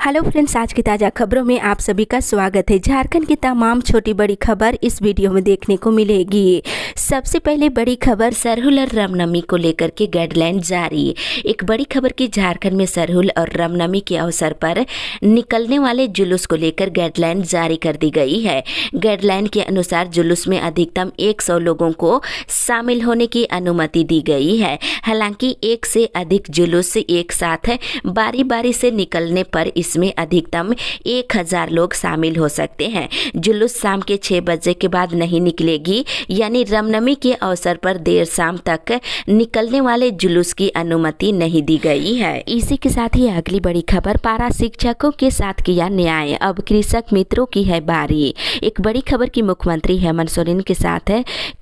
Hello friends, आज की ताज़ा खबरों में आप सभी का स्वागत है। झारखंड की तमाम छोटी बड़ी खबर इस वीडियो में देखने को मिलेगी। सबसे पहले बड़ी खबर, सरहुल और रामनवमी को लेकर के गाइडलाइन जारी। एक बड़ी खबर की झारखंड में सरहुल और रामनवमी के अवसर पर निकलने वाले जुलूस को लेकर गाइडलाइन जारी कर दी गई है। गाइडलाइन के अनुसार जुलूस में अधिकतम 100 लोगों को शामिल होने की अनुमति दी गई है। हालांकि एक से अधिक जुलूस एक साथ बारी बारी से निकलने पर इसमें अधिकतम 1000 लोग शामिल हो सकते हैं। जुलूस शाम के 6 बजे के बाद नहीं निकलेगी, यानी रामनवमी के अवसर पर देर शाम तक निकलने वाले जुलूस की अनुमति नहीं दी गई है। इसी के साथ ही अगली बड़ी खबर, पारा शिक्षकों के साथ किया न्याय, अब कृषक मित्रों की है बारी। एक बड़ी खबर की मुख्यमंत्री हेमंत सोरेन के साथ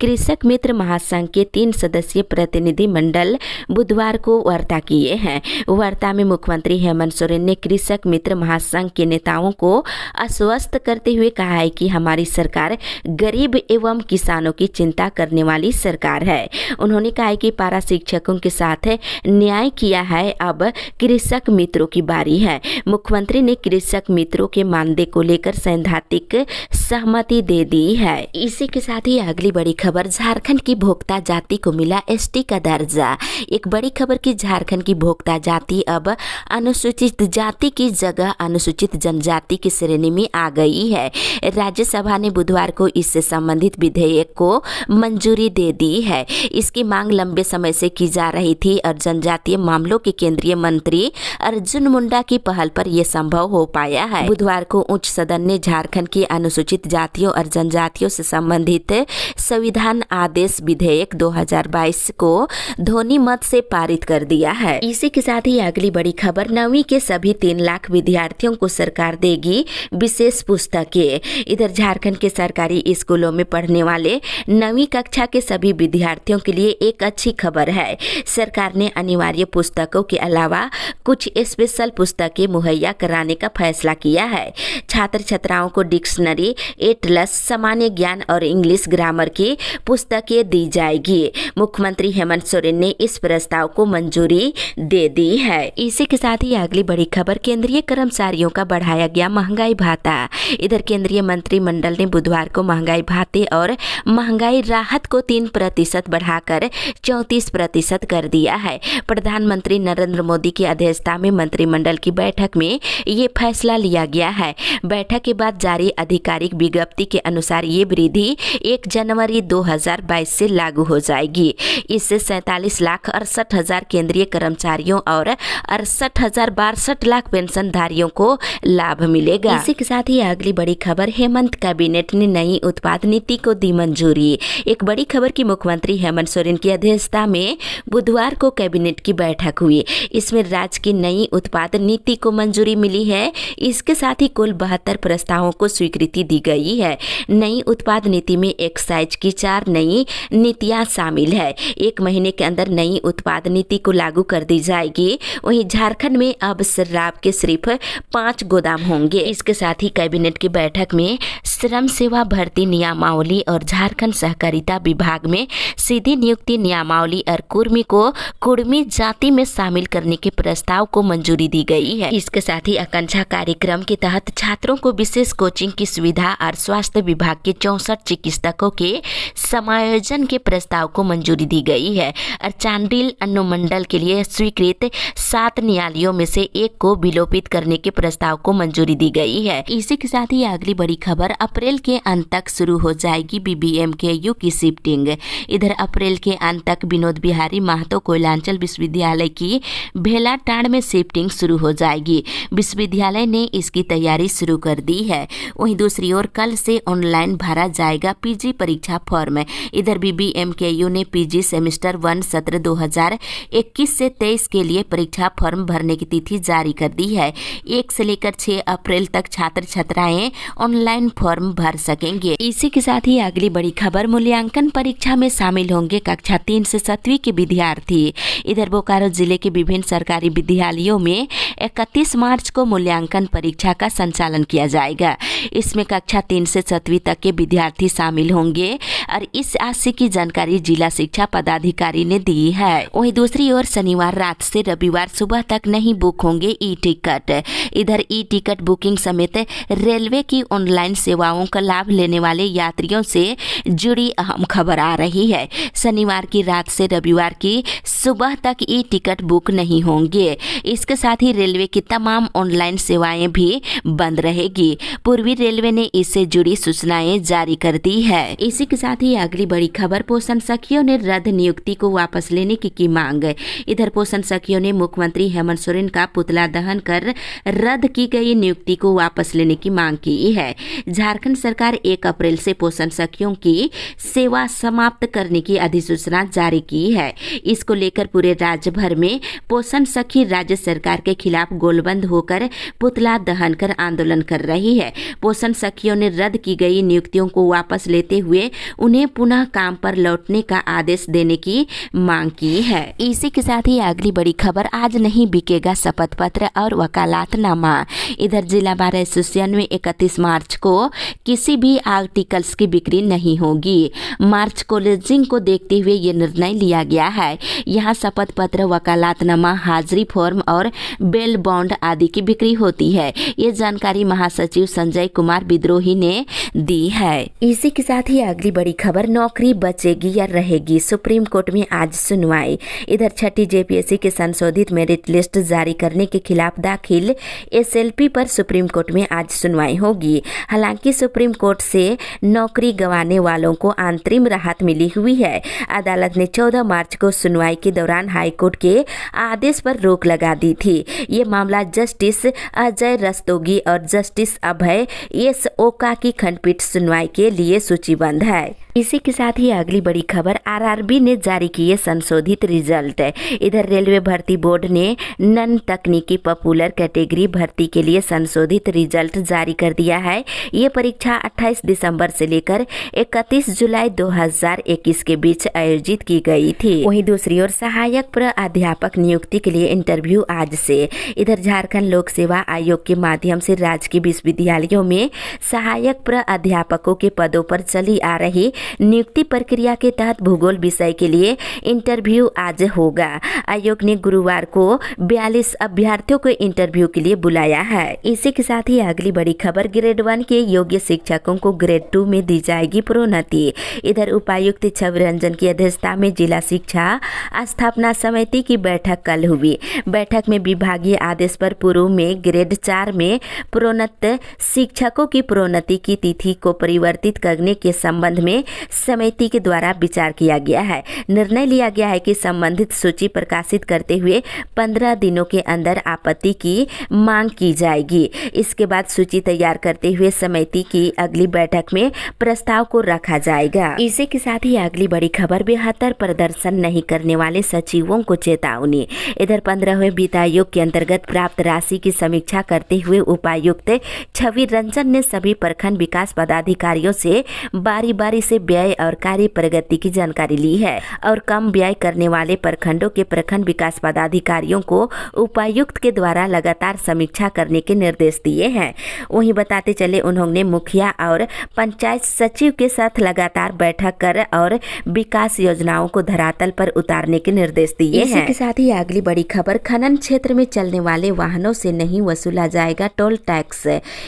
कृषक मित्र महासंघ के 3 सदस्यीय प्रतिनिधि मंडल बुधवार को वार्ता किए हैं। वार्ता में मुख्यमंत्री हेमंत सोरेन ने कृषक मित्र महासंघ के नेताओं को आश्वस्त करते हुए कहा है कि हमारी सरकार गरीब एवं किसानों की चिंता करने वाली सरकार है। उन्होंने कहा है कि पारा शिक्षकों के साथ न्याय किया है, अब कृषक मित्रों की बारी है। मुख्यमंत्री ने कृषक मित्रों के मानदेय को लेकर सैद्धांतिक सहमति दे दी है। इसी के साथ ही अगली बड़ी खबर, झारखंड की भोक्ता जाति को मिला एसटी का दर्जा। एक बड़ी खबर की झारखंड की भोक्ता जाति अब अनुसूचित जाति की जगह अनुसूचित जनजाति की श्रेणी में आ गई है। राज्यसभा ने बुधवार को इससे संबंधित विधेयक को मंजूरी दे दी है। इसकी मांग लंबे समय से की जा रही थी और जनजातीय मामलों के केंद्रीय मंत्री अर्जुन मुंडा की पहल पर यह संभव हो पाया है। बुधवार को उच्च सदन ने झारखंड की अनुसूचित जातियों और जनजातियों से संबंधित संविधान आदेश विधेयक 2022 को ध्वनि मत से पारित कर दिया है। इसी के साथ ही अगली बड़ी खबर, 9वीं के सभी 3 लाख विद्यार्थियों को सरकार देगी विशेष पुस्तकें। इधर झारखंड के सरकारी स्कूलों में पढ़ने वाले 9वीं कक्षा के सभी विद्यार्थियों के लिए एक अच्छी खबर है। सरकार ने अनिवार्य पुस्तकों के अलावा कुछ स्पेशल पुस्तकें मुहैया कराने का फैसला किया है। छात्र छात्राओं को डिक्शनरी, एटलस, सामान्य ज्ञान और इंग्लिश ग्रामर की पुस्तकें दी जाएगी। मुख्यमंत्री हेमंत सोरेन ने इस प्रस्ताव को मंजूरी दे दी है। इसी के साथ ही अगली बड़ी खबर, केंद्रीय कर्मचारियों का बढ़ाया गया महंगाई भत्ता। इधर केंद्रीय मंत्रिमंडल ने बुधवार को महंगाई भत्ते और महंगाई राहत को 3% बढ़ाकर 34% कर दिया है। प्रधानमंत्री नरेंद्र मोदी की अध्यक्षता में मंत्रिमंडल की बैठक में ये फैसला लिया गया है। बैठक के बाद जारी आधिकारिक विज्ञप्ति के अनुसार ये वृद्धि 1 जनवरी 2022 से लागू हो जाएगी। इससे 47,68,000 केंद्रीय कर्मचारियों और 68,062 लाख पेंशनधारियों को लाभ मिलेगा। इसी के साथ ही अगली बड़ी खबर, हेमंत कैबिनेट ने नई उत्पाद नीति को दी मंजूरी। एक बड़ी खबर की मुख्यमंत्री हेमंत सोरेन की अध्यक्षता में बुधवार को कैबिनेट की बैठक हुई। इसमें राज्य की नई उत्पाद नीति को मंजूरी मिली है। इसके साथ ही कुल 72 प्रस्तावों को स्वीकृति दी गई है। नई उत्पाद नीति में एक्साइज की 4 नई नीतियां शामिल है। 1 महीने के अंदर नई उत्पाद नीति को लागू कर दी जाएगी। वहीं झारखंड में अब शराब के सिर्फ 5 गोदाम होंगे। इसके साथ ही कैबिनेट की बैठक में श्रम सेवा भर्ती नियमावली और झारखंड सहकारिता विभाग में सीधी नियुक्ति नियमावली और कुर्मी को कुर्मी जाति में शामिल करने के प्रस्ताव को मंजूरी दी गई है। इसके साथ ही आकांक्षा कार्यक्रम के तहत छात्रों को विशेष कोचिंग की सुविधा और स्वास्थ्य विभाग के 64 चिकित्सकों के समायोजन के प्रस्ताव को मंजूरी दी गई है और चांडिल अनुमंडल के लिए स्वीकृत 7 न्यायालयों में से 1 को विलोपित करने के प्रस्ताव को मंजूरी दी गई है। इसी के साथ ही अगली बड़ी खबर, अप्रैल के अंत तक शुरू हो जाएगी BBMKU की शिफ्टिंग। इधर अप्रैल के अंत तक विनोद बिहारी महतो कोयलांचल विश्वविद्यालय की भेलाटांड में शिफ्टिंग शुरू हो जाएगी। विश्वविद्यालय ने इसकी तैयारी शुरू कर दी है। वहीं दूसरी ओर कल से ऑनलाइन भरा जाएगा PG परीक्षा फॉर्म। इधर BBMKU ने PG सेमेस्टर 1 सत्र 2021 से 23 के लिए परीक्षा फॉर्म भरने की तिथि जारी कर दी है। 1 से लेकर 6 अप्रैल तक छात्र छात्राएं ऑनलाइन फॉर्म भर सकेंगे। इसी के साथ ही अगली बड़ी खबर, मूल्यांकन परीक्षा में शामिल होंगे कक्षा 3 से 7वीं के विद्यार्थी। इधर बोकारो जिले के विभिन्न सरकारी विद्यालयों में 31 मार्च को मूल्यांकन परीक्षा का संचालन किया जाएगा। इसमें कक्षा 3 से 7वीं तक के विद्यार्थी शामिल होंगे और इस आशय की जानकारी जिला शिक्षा पदाधिकारी ने दी है। वहीं दूसरी ओर शनिवार रात से रविवार सुबह तक नहीं बुक होंगे ई टिकट। इधर ई टिकट बुकिंग समेत रेलवे की ऑनलाइन सेवाओं का लाभ लेने वाले यात्रियों से जुड़ी अहम खबर आ रही है। शनिवार की रात से रविवार की सुबह तक ई टिकट बुक नहीं होंगे। इसके साथ ही रेलवे की तमाम ऑनलाइन सेवाएं भी बंद रहेगी। पूर्वी रेलवे ने इससे जुड़ी सूचनाएं जारी कर दी है। इसी के साथ ही अगली बड़ी खबर, पोषण सखियों ने रद्द नियुक्ति को वापस लेने की मांग। इधर पोषण सखियों ने मुख्यमंत्री हेमंत सोरेन का पुतला दहन कर रद्द की गई नियुक्ति को वापस लेने की मांग की है। झारखंड सरकार 1 अप्रैल से पोषण सखियों की सेवा समाप्त करने की अधिसूचना जारी की है। इसको लेकर पूरे राज्य भर में पोषण सखी राज्य सरकार के खिलाफ गोलबंद होकर पुतला दहन कर आंदोलन कर रही है। पोषण सखियों ने रद्द की गई नियुक्तियों को वापस लेते हुए उन्हें पुनः काम पर लौटने का आदेश देने की मांग की है। इसी के साथ ही अगली बड़ी खबर, आज नहीं बिकेगा शपथ पत्र और वकालतनामा। इधर जिला बार एसोसिएशन में 31 मार्च को किसी भी आर्टिकल्स की बिक्री नहीं होगी। मार्च क्लोजिंग को देखते हुए ये निर्णय लिया गया है। यहाँ शपथ पत्र, वकालतनामा, हाजिरी फॉर्म और बेल बॉन्ड आदि की बिक्री होती है। ये जानकारी महासचिव संजय कुमार विद्रोही ने दी है। इसी के साथ ही अगली बड़ी खबर, नौकरी बचेगी या रहेगी, सुप्रीम कोर्ट में आज सुनवाई। इधर छठी जेपीएससी के संशोधित मेरिट लिस्ट जारी करने के खिलाफ दाखिल एसएलपी पर सुप्रीम कोर्ट में आज सुनवाई होगी। हालांकि सुप्रीम कोर्ट से नौकरी गंवाने वालों को अंतरिम राहत मिली हुई है। अदालत ने 14 मार्च को सुनवाई के दौरान हाईकोर्ट के आदेश पर रोक लगा दी थी। ये मामला जस्टिस अजय रस्तोगी और जस्टिस अभय एस ओका की खंडपीठ सुनवाई के लिए सूचीबद्ध है। इसी के साथ ही अगली बड़ी खबर, आरआरबी ने जारी किए संशोधित रिजल्ट। इधर रेलवे भर्ती बोर्ड ने नन तकनीकी पॉपुलर कैटेगरी भर्ती के लिए संशोधित रिजल्ट जारी कर दिया है। ये परीक्षा 28 दिसंबर से लेकर 31 जुलाई 2021 के बीच आयोजित की गई थी। वहीं दूसरी ओर सहायक प्राध्यापक नियुक्ति के लिए इंटरव्यू आज से। इधर झारखंड लोक सेवा आयोग के माध्यम से राजकीय विश्वविद्यालयों में सहायक प्राध्यापकों के पदों पर चली आ रही नियुक्ति प्रक्रिया के तहत भूगोल विषय के लिए इंटरव्यू आज होगा। आयोग ने गुरुवार को 42 अभ्यर्थियों को इंटरव्यू के लिए बुलाया है। इसी के साथ ही अगली बड़ी खबर, ग्रेड 1 के योग्य शिक्षकों को ग्रेड 2 में दी जाएगी प्रोन्नति। इधर उपायुक्त छवि रंजन की अध्यक्षता में जिला शिक्षा स्थापना समिति की बैठक कल हुई। बैठक में विभागीय आदेश पर पूर्व में ग्रेड 4 में प्रोन्नत शिक्षकों की प्रोन्नति की तिथि को परिवर्तित करने के संबंध में समिति के द्वारा विचार किया गया है। निर्णय लिया गया है कि संबंधित सूची प्रकाशित करते हुए 15 दिनों के अंदर आपत्ति की मांग की जाएगी। इसके बाद सूची तैयार करते हुए समिति की अगली बैठक में प्रस्ताव को रखा जाएगा। इसी के साथ ही अगली बड़ी खबर, बेहतर प्रदर्शन नहीं करने वाले सचिवों को चेतावनी। इधर 15वें वित्त आयोग के अंतर्गत प्राप्त राशि की समीक्षा करते हुए उपायुक्त छवि रंजन ने सभी प्रखंड विकास पदाधिकारियों से बारी बारी से व्यय और कार्य प्रगति की जानकारी ली है और कम व्यय करने वाले प्रखंडों के प्रखंड विकास पदाधिकारियों को उपायुक्त के द्वारा लगातार समीक्षा करने के निर्देश दिए हैं। वहीं बताते चले उन्होंने मुखिया और पंचायत सचिव के साथ लगातार बैठक कर और विकास योजनाओं को धरातल पर उतारने के निर्देश दिए हैं। इसी के साथ ही अगली बड़ी खबर, खनन क्षेत्र में चलने वाले वाहनों से नहीं वसूला जाएगा टोल टैक्स।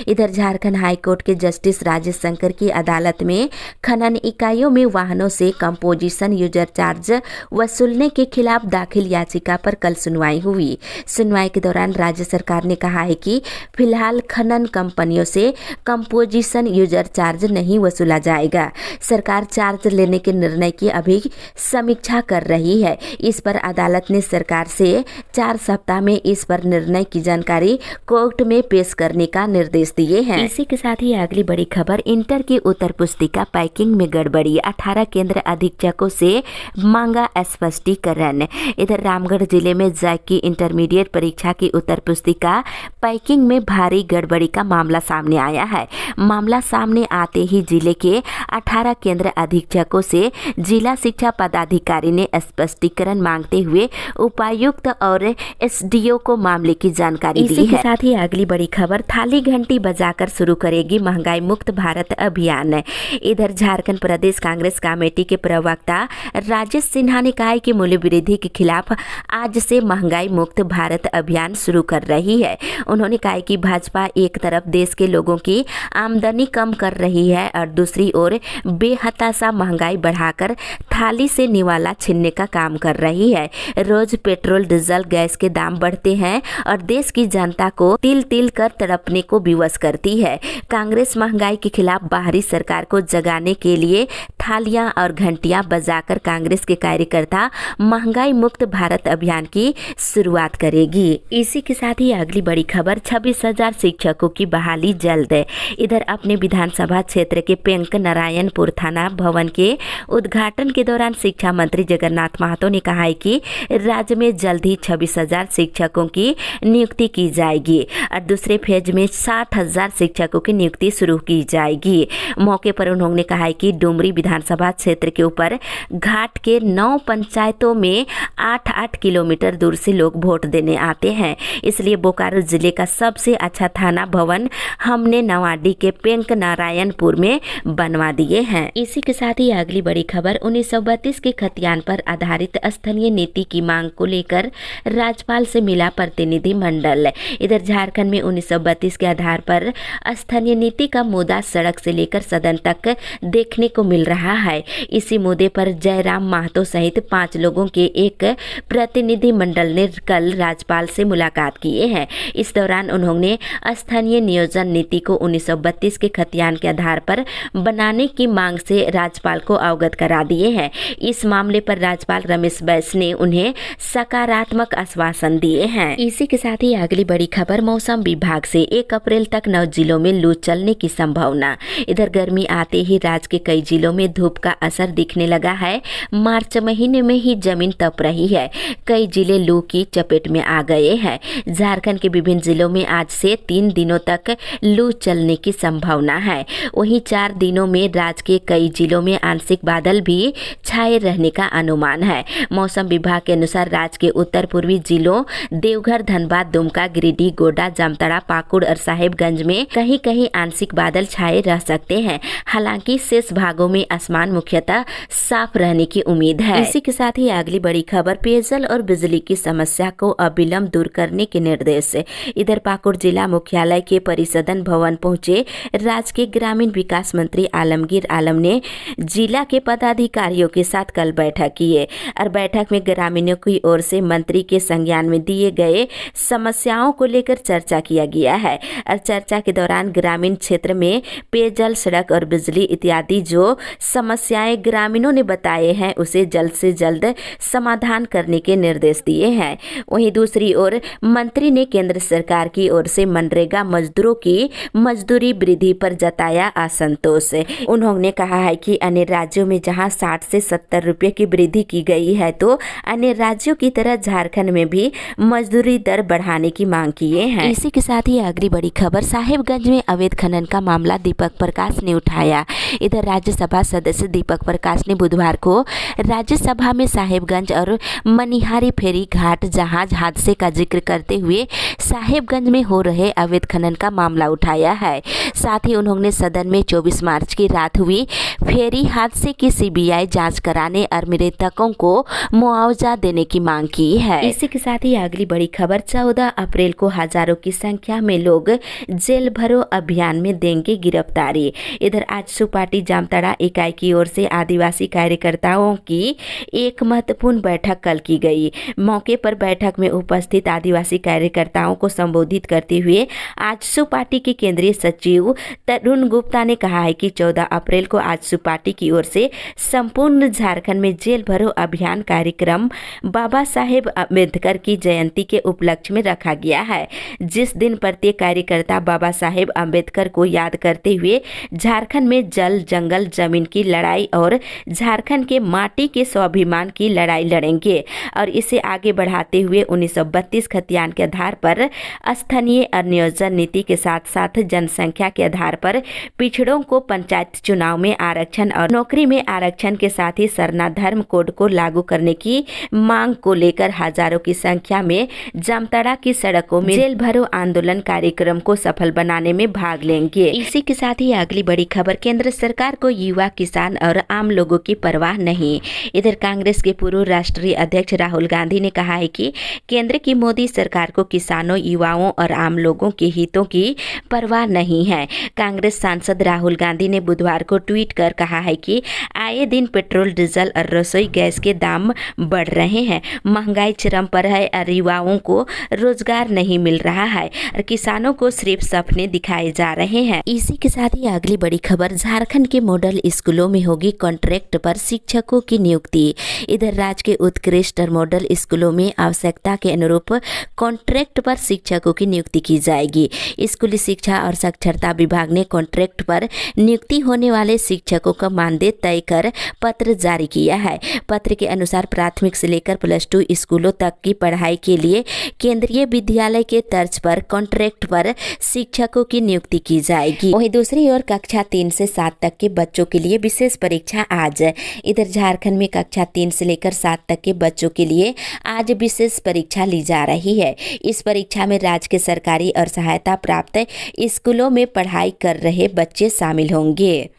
इधर झारखंड हाईकोर्ट के जस्टिस राजेश शंकर की अदालत में खनन इकाइयों में वाहनों से कंपोजिशन यूजर चार्ज वसूलने के खिलाफ दाखिल याचिका पर कल सुनवाई हुई। सुनवाई के दौरान राज्य सरकार ने कहा है कि फिलहाल खनन कंपनियों से कंपोजिशन यूजर चार्ज नहीं वसूला जाएगा। सरकार चार्ज लेने के निर्णय की अभी समीक्षा कर रही है। इस पर अदालत ने सरकार से 4 सप्ताह में इस पर निर्णय की जानकारी कोर्ट में पेश करने का निर्देश दिए हैं। इसी के साथ ही अगली बड़ी खबर, इंटर की उत्तर पुस्तिका पैकिंग में गड़बड़ी, 18 केंद्र अधीक्षकों से मांगा स्पष्टीकरण। इधर रामगढ़ जिले में जैक की इंटरमीडिएट परीक्षा की उत्तर पुस्तिका पैकिंग में भारी गड़बड़ी का मामला सामने आया है। मामला सामने आते ही जिले के 18 केंद्र अधीक्षकों से जिला शिक्षा पदाधिकारी ने स्पष्टीकरण मांगते हुए उपायुक्त और और एसडीओ को मामले की जानकारी दी है। इसी के साथ ही अगली बड़ी खबर, थाली घंटी बजाकर शुरू करेगी महंगाई मुक्त भारत अभियान। इधर झारखंड प्रदेश कांग्रेस कमेटी के प्रवक्ता राजेश सिन्हा ने कहा है कि मूल्य वृद्धि के खिलाफ आज से महंगाई मुक्त भारत अभियान शुरू कर रही है। उन्होंने कहा कि भाजपा एक तरफ देश के लोगों की आमदनी कम कर रही है और दूसरी ओर बेहताशा महंगाई बढ़ाकर थाली से निवाला छीनने का काम कर रही है। रोज पेट्रोल डीजल गैस के दाम बढ़ते हैं और देश की जनता को तिल तिल कर तड़पने को विवश करती है। कांग्रेस महंगाई के खिलाफ बाहरी सरकार को जगाने के लिए थालियां और घंटियां बजाकर कांग्रेस के कार्यकर्ता महंगाई मुक्त भारत अभियान की शुरुआत करेगी। इसी के साथ ही अगली बड़ी खबर, 26,000 शिक्षकों की बहाली जल्द। इधर अपने विधानसभा क्षेत्र के पेंक नारायणपुर थाना भवन के उद्घाटन के दौरान शिक्षा मंत्री जगन्नाथ महतो ने कहा है कि राज्य में जल्द ही 26,000 शिक्षकों की नियुक्ति की जाएगी और दूसरे फेज में 60,000 शिक्षकों की नियुक्ति शुरू की जाएगी। मौके पर उन्होंने कहा है कि डुमरी विधानसभा क्षेत्र के ऊपर घाट के 9 पंचायतों में 8-8 किलोमीटर दूर से लोग वोट देने आते हैं, इसलिए बोकारो जिले का सबसे अच्छा थाना भवन हमने नवाडी के पेंक नारायणपुर में बनवा दिए हैं। इसी के साथ ही अगली बड़ी खबर, 1932 के खतियान पर आधारित स्थानीय नीति की मांग को लेकर राज्यपाल से मिला प्रतिनिधि मंडल। इधर झारखंड में 1932 के आधार पर स्थानीय नीति का मुद्दा सड़क से लेकर सदन तक देखने को मिल रहा है। इसी मुद्दे पर जयराम महतो सहित 5 लोगों के एक प्रतिनिधि मंडल ने कल राज्यपाल से मुलाकात किए हैं। इस दौरान उन्होंने स्थानीय नियोजन नीति को 1932 के खतियान के आधार पर बनाने की मांग से राज्यपाल को अवगत करा दिए हैं। इस मामले पर राज्यपाल रमेश बैस ने उन्हें सकारात्मक आश्वासन दिए हैं। इसी के साथ ही अगली बड़ी खबर, मौसम विभाग से 1 अप्रैल तक 9 जिलों में लू चलने की संभावना। इधर गर्मी आते ही राज्य के कई जिलों में धूप का असर दिखने लगा है। मार्च महीने में ही जमीन तप रही है, कई जिले लू की चपेट में आ गए हैं। झारखंड के विभिन्न जिलों में आज से 3 दिनों तक लू चलने की संभावना है। वहीं 4 दिनों में राज्य के कई जिलों में आंशिक बादल भी छाए रहने का अनुमान है। मौसम विभाग के अनुसार राज्य के उत्तर पूर्वी जिलों देवघर, धनबाद, दुमका, गिरिडीह, गोड्डा, जामताड़ा, पाकुड़ और साहेबगंज में कहीं कहीं आंशिक बादल छाए रह सकते हैं। हालांकि शेष भागों में आसमान मुख्यतः साफ रहने की उम्मीद है। इसी के साथ ही अगली बड़ी खबर, पेयजल और बिजली की समस्या को अविलंब दूर करने के निर्देश। इधर पाकुड़ जिला मुख्यालय के परिसदन भवन पहुंचे राज्य के ग्रामीण विकास मंत्री आलमगीर आलम ने जिला के पदाधिकारियों के साथ कल बैठक की और बैठक में ग्रामीणों की ओर से मंत्री के संज्ञान में दिए गए समस्याओं को लेकर चर्चा किया गया है और चर्चा के दौरान ग्रामीण क्षेत्र में पेयजल, सड़क और बिजली इत्यादि जो समस्याएं ग्रामीणों ने बताए हैं उसे जल्द से जल्द समाधान करने के निर्देश दिए हैं। वहीं दूसरी ओर मंत्री ने केंद्र सरकार की ओर से मनरेगा मजदूरों की मजदूरी वृद्धि पर जताया असंतोष। उन्होंने कहा है कि अन्य राज्यों में जहां 60 से 70 रुपये की वृद्धि की गई है तो अन्य राज्यों की तरह झारखंड में भी मजदूरी दर बढ़ाने की मांग किए हैं। इसी के साथ ही अगली बड़ी खबर, साहेबगंज में अवैध खनन का मामला दीपक प्रकाश ने उठाया। इधर राज्यसभा सदस्य दीपक प्रकाश ने बुधवार को राज्यसभा में साहेबगंज और मनिहारी फेरी घाट जहाज हादसे का जिक्र करते हुए साहेबगंज में हो रहे अवैध खनन का मामला उठाया है। साथ ही उन्होंने सदन में 24 मार्च की रात हुई फेरी हादसे की सीबीआई जांच कराने और मृतकों को मुआवजा देने की मांग की है। इसी के साथ ही अगली बड़ी खबर, 14 अप्रैल को हजारों की संख्या में लोग जेल भरो अभियान में देंगे गिरफ्तारी। इधर आजसू पार्टी जामताड़ा इकाई की ओर से आदिवासी कार्यकर्ताओं की एक महत्वपूर्ण बैठक कल की गई। मौके पर बैठक में उपस्थित आदिवासी कार्यकर्ताओं को संबोधित करते हुए आजसू पार्टी के केंद्रीय सचिव तरुण गुप्ता ने कहा है कि 14 अप्रैल को आजसू पार्टी की ओर से संपूर्ण झारखंड में जेल भरो अभियान कार्यक्रम बाबा साहेब अम्बेडकर की जयंती के उपलक्ष्य में रखा गया है, जिस दिन प्रत्येक कार्यकर्ता बाबा साहेब अम्बेडकर को याद करते हुए झारखंड में जल, जंगल, जमीन की लड़ाई और झारखंड के माटी के स्वाभिमान की लड़ाई लड़ेंगे और इसे आगे बढ़ाते हुए 1932 खतियान के आधार पर स्थानीय और नियोजन नीति के साथ साथ जनसंख्या के आधार पर पिछड़ों को पंचायत चुनाव में आरक्षण और नौकरी में आरक्षण के साथ ही सरना धर्म कोड को लागू करने की मांग को लेकर हजारों हजारों की संख्या में जामताड़ा की सड़कों में जेल भरो आंदोलन कार्यक्रम को सफल बनाने में भाग लेंगे। इसी के साथ ही अगली बड़ी खबर, केंद्र सरकार को युवा, किसान और आम लोगों की परवाह नहीं। इधर कांग्रेस के पूर्व राष्ट्रीय अध्यक्ष राहुल गांधी ने कहा है कि केंद्र की मोदी सरकार को किसानों, युवाओं और आम लोगों के हितों की परवाह नहीं है। कांग्रेस सांसद राहुल गांधी ने बुधवार को ट्वीट कर कहा है कि आए दिन पेट्रोल, डीजल और रसोई गैस के दाम बढ़ रहे हैं, महंगाई चरम पर है और युवाओं को रोजगार नहीं मिल रहा है और किसानों को सिर्फ सपने दिखाए जा रहे हैं। इसी के साथ ही अगली बड़ी खबर, झारखंड के मॉडल स्कूलों में होगी कॉन्ट्रैक्ट पर शिक्षकों की नियुक्ति। इधर राज्य के उत्कृष्ट और मॉडल स्कूलों में आवश्यकता के अनुरूप कॉन्ट्रैक्ट पर शिक्षकों की नियुक्ति की जाएगी। स्कूली शिक्षा और साक्षरता विभाग ने कॉन्ट्रैक्ट पर नियुक्ति होने वाले शिक्षकों का मानदेय तय कर पत्र जारी किया है। पत्र के अनुसार प्राथमिक से लेकर +2 स्कूलों तक की पढ़ाई के लिए केंद्रीय विद्यालय के तर्ज पर कॉन्ट्रैक्ट पर शिक्षकों की नियुक्ति की जाएगी। वहीं दूसरी ओर कक्षा 3 से 7 तक के बच्चों के लिए विशेष परीक्षा आज। इधर झारखंड में कक्षा 3 से लेकर 7 तक के बच्चों के लिए आज विशेष परीक्षा ली जा रही है। इस परीक्षा में राज्य के सरकारी और सहायता प्राप्त स्कूलों में पढ़ाई कर रहे बच्चे शामिल होंगे।